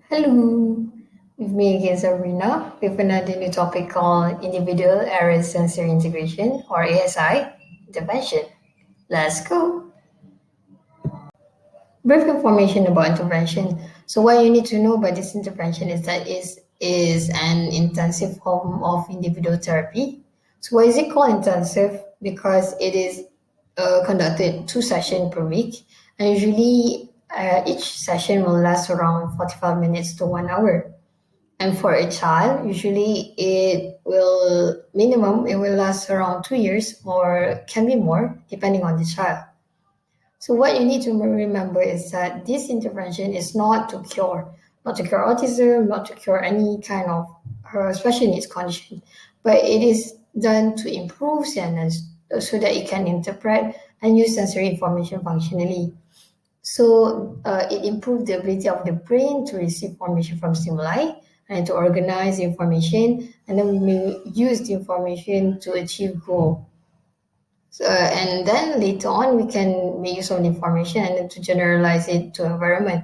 Hello, with me again, Sabrina, with another new topic called Individual Area Sensory Integration or ASI Intervention. Let's go. Brief information about intervention. So, what you need to know about this intervention is that is an intensive form of individual therapy. So, why is it called intensive? Because it is conducted 2 sessions per week, and usually each session will last around 45 minutes to 1 hour. And for a child, usually it will last around 2 years or can be more depending on the child. So what you need to remember is that this intervention is not to cure autism, not to cure any kind of special needs condition, but it is done to improve sentence so that it can interpret and use sensory information functionally. So it improved the ability of the brain to receive information from stimuli and to organize the information, and then we use the information to achieve goal. So, and then later on, we can make use of the information and then to generalize it to environment.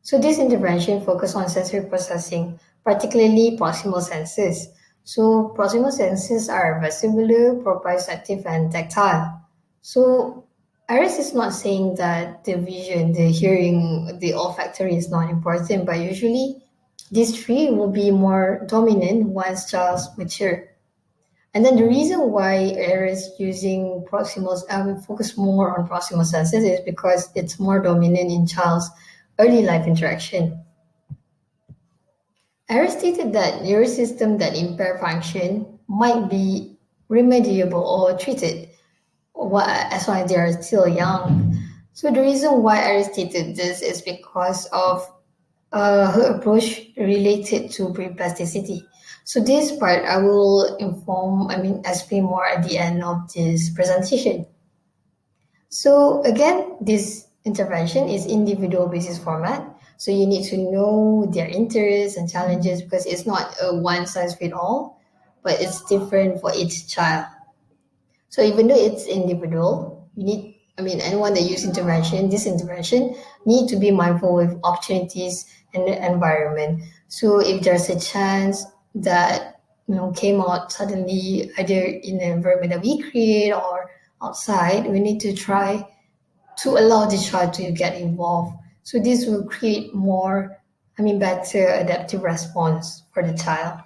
So this intervention focus on sensory processing, particularly proximal senses. So proximal senses are vestibular, proprioceptive, and tactile. So Iris is not saying that the vision, the hearing, the olfactory is not important, but usually these three will be more dominant once child's mature. And then the reason why Iris using proximal focus more on proximal senses is because it's more dominant in child's early life interaction. Iris stated that nervous system that impair function might be remediable or treated as long as they are still young. So the reason why I stated this is because of her approach related to brain plasticity. So this part I will explain more at the end of this presentation. So again, this intervention is individual basis format. So you need to know their interests and challenges because it's not a one size fit all, but it's different for each child. So even though it's individual, anyone that use this intervention need to be mindful with opportunities and the environment. So if there's a chance that came out suddenly, either in the environment that we create or outside, we need to try to allow the child to get involved. So this will create better adaptive response for the child.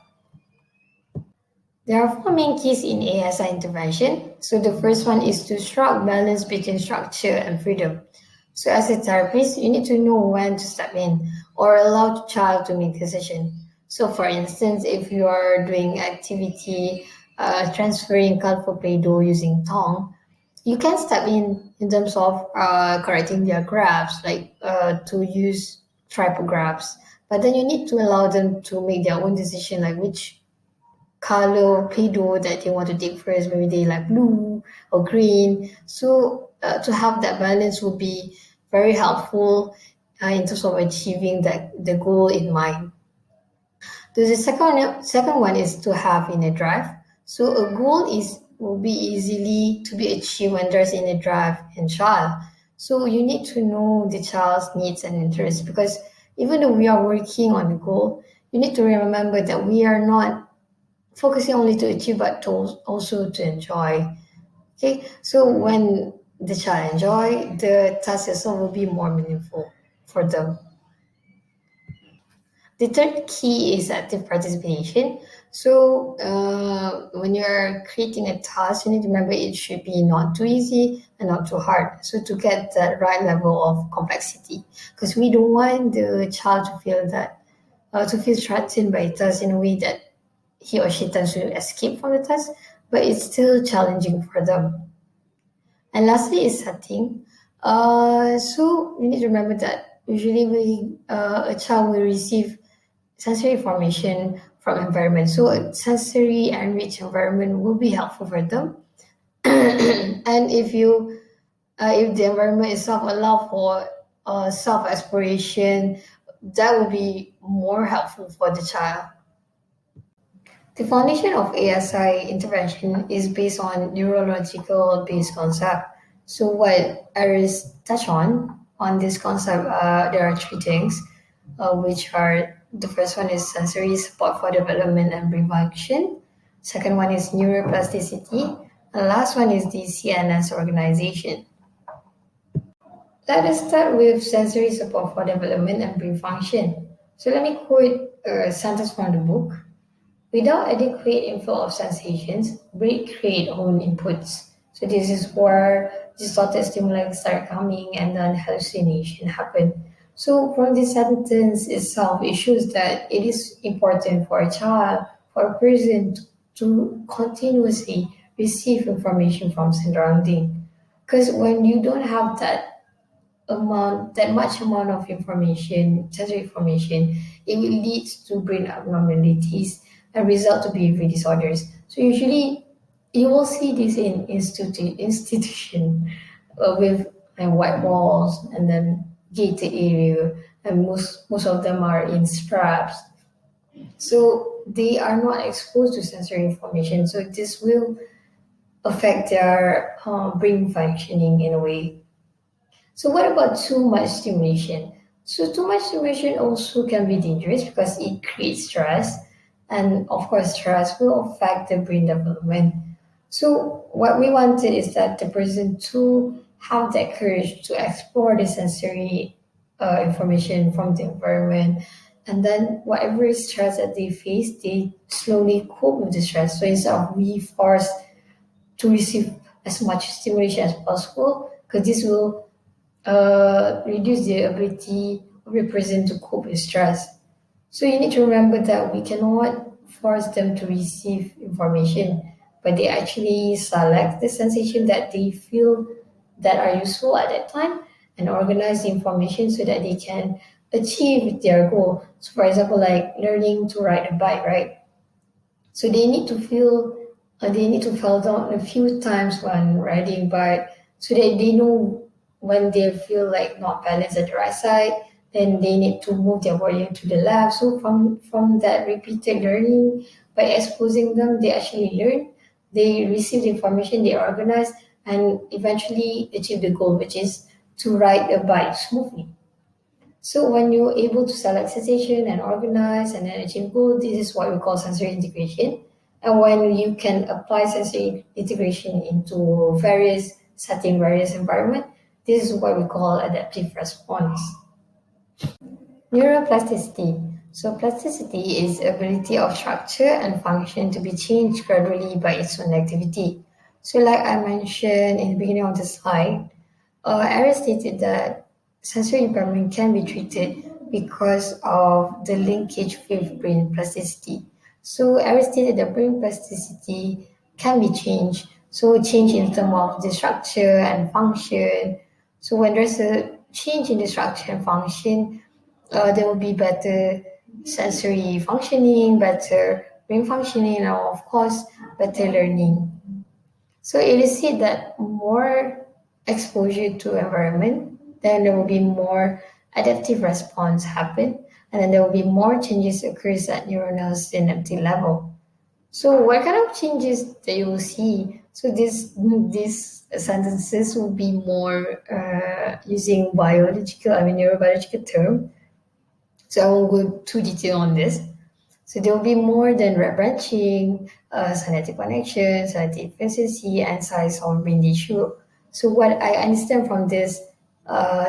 There are four main keys in ASI intervention. So the first one is to strike balance between structure and freedom. So as a therapist, you need to know when to step in or allow the child to make decision. So for instance, if you are doing activity, transferring colorful Play-Doh using tongue, you can step in terms of correcting their graphs, like to use tripographs. But then you need to allow them to make their own decision, like which color Play-Doh that they want to take first. Maybe they like blue or green. So to have that balance will be very helpful in terms of achieving the goal in mind. The second one is to have inner drive. So a goal will be easily to be achieved when there's inner drive in child. So you need to know the child's needs and interests because even though we are working on the goal, you need to remember that we are not focusing only to achieve but to also to enjoy. Okay, so when the child enjoy, the task itself will be more meaningful for them. The third key is active participation. So when you're creating a task, you need to remember it should be not too easy and not too hard. So to get the right level of complexity, because we don't want the child to feel threatened by a task in a way that he or she tends to escape from the test, but it's still challenging for them. And lastly is setting. So you need to remember that usually a child will receive sensory information from environment. So a sensory enriched environment will be helpful for them. And if the environment itself allow for self-exploration, that will be more helpful for the child. The foundation of ASI intervention is based on neurological based concept. So what Iris touched on this concept, there are three things. which are the first one is sensory support for development and brain function. Second one is neuroplasticity. And last one is the CNS organization. Let us start with sensory support for development and brain function. So let me quote a sentence from the book. Without adequate inflow of sensations, brain create own inputs. So this is where distorted stimuli start coming and then hallucination happen. So from this sentence itself, it shows that it is important for a child, for a person to continuously receive information from surrounding. Because when you don't have that much amount of information, sensory information, it will lead to brain abnormalities and result to behavior disorders. So usually you will see this in institution with white walls and then gated area, and most of them are in straps. So they are not exposed to sensory information. So this will affect their brain functioning in a way. So what about too much stimulation? So too much stimulation also can be dangerous because it creates stress, and of course stress will affect the brain development. So what we wanted is that the person to have that courage to explore the sensory information from the environment, and then whatever stress that they face, they slowly cope with the stress. So instead of we forced to receive as much stimulation as possible, because this will reduce the ability of the person to cope with stress. So you need to remember that we cannot force them to receive information, but they actually select the sensation that they feel that are useful at that time and organize the information so that they can achieve their goal. So for example, like learning to ride a bike, right? So they need to fall down a few times when riding bike so that they know when they feel like not balanced at the right side, then they need to move their body to the left. So from that repeated learning, by exposing them, they actually learn, they receive the information, they organize, and eventually achieve the goal, which is to ride a bike smoothly. So when you're able to select sensation and organize and then achieve goal, this is what we call sensory integration. And when you can apply sensory integration into various setting, various environment, this is what we call adaptive response. Neuroplasticity. So plasticity is ability of structure and function to be changed gradually by its own activity. So like I mentioned in the beginning of the slide, Ari stated that sensory impairment can be treated because of the linkage with brain plasticity. So Ari stated that brain plasticity can be changed. So change in terms of the structure and function. So when there's a change in the structure and function, there will be better sensory functioning, better brain functioning, and of course, better learning. So it is said that more exposure to environment, then there will be more adaptive response happen, and then there will be more changes occurs at neuronal synaptic level. So what kind of changes that you will see? So these sentences will be more using neurobiological term. So I won't go too detail on this. So there will be more than red branching, synaptic connection, synaptic efficiency, and size of brain tissue. So what I understand from this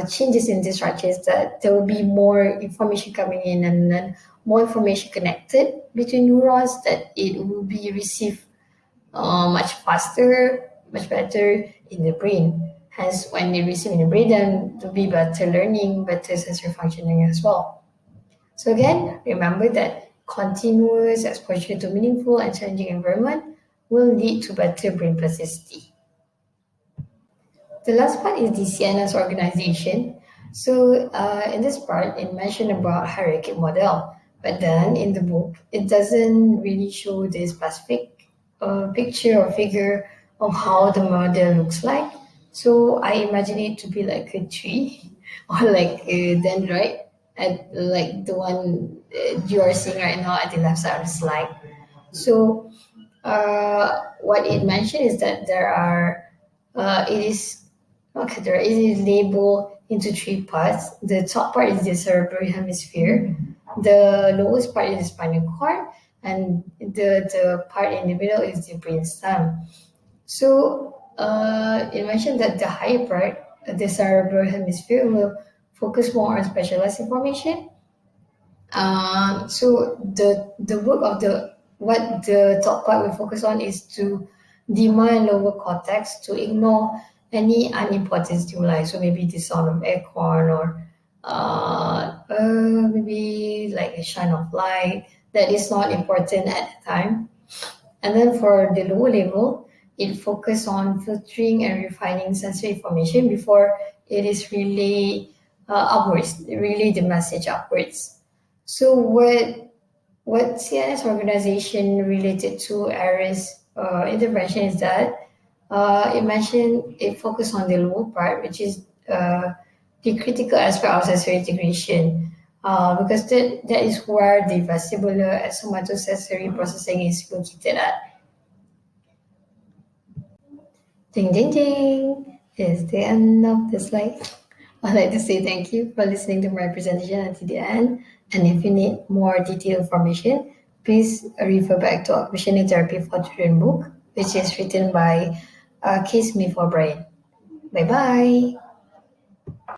changes in this structure is that there will be more information coming in and then more information connected between neurons that it will be received much faster, much better in the brain. Hence, when they receive in the brain, then to be better learning, better sensory functioning as well. So again, remember that continuous exposure to meaningful and challenging environment will lead to better brain plasticity. The last part is the CNS organization. So in this part, it mentioned about hierarchic model, but then in the book, it doesn't really show the specific picture or figure of how the model looks like. So I imagine it to be like a tree or like a dendrite, at like the one you are seeing right now at the left side of the slide. So what it mentioned is that there are it is okay, there is a label into three parts. The top part is the cerebral hemisphere, the lowest part is the spinal cord, and the part in the middle is the brainstem. So it mentioned that the higher part, the cerebral hemisphere, will focus more on specialized information. So the work of the what the top part will focus on is to demand lower cortex to ignore any unimportant stimuli. So maybe the sound of aircon or maybe like a shine of light that is not important at the time. And then for the lower level, it focuses on filtering and refining sensory information before it is really upwards, really the message upwards. So what CNS organization related to ARIS intervention is that it mentioned it focused on the lower part, which is the critical aspect of sensory integration, because that is where the vestibular and somatosensory processing is located at. Ding ding ding! Is the end of the slide. I'd like to say thank you for listening to my presentation until the end. And if you need more detailed information, please refer back to Occupational Therapy for Children book, which is written by Case Me for Brain. Bye bye.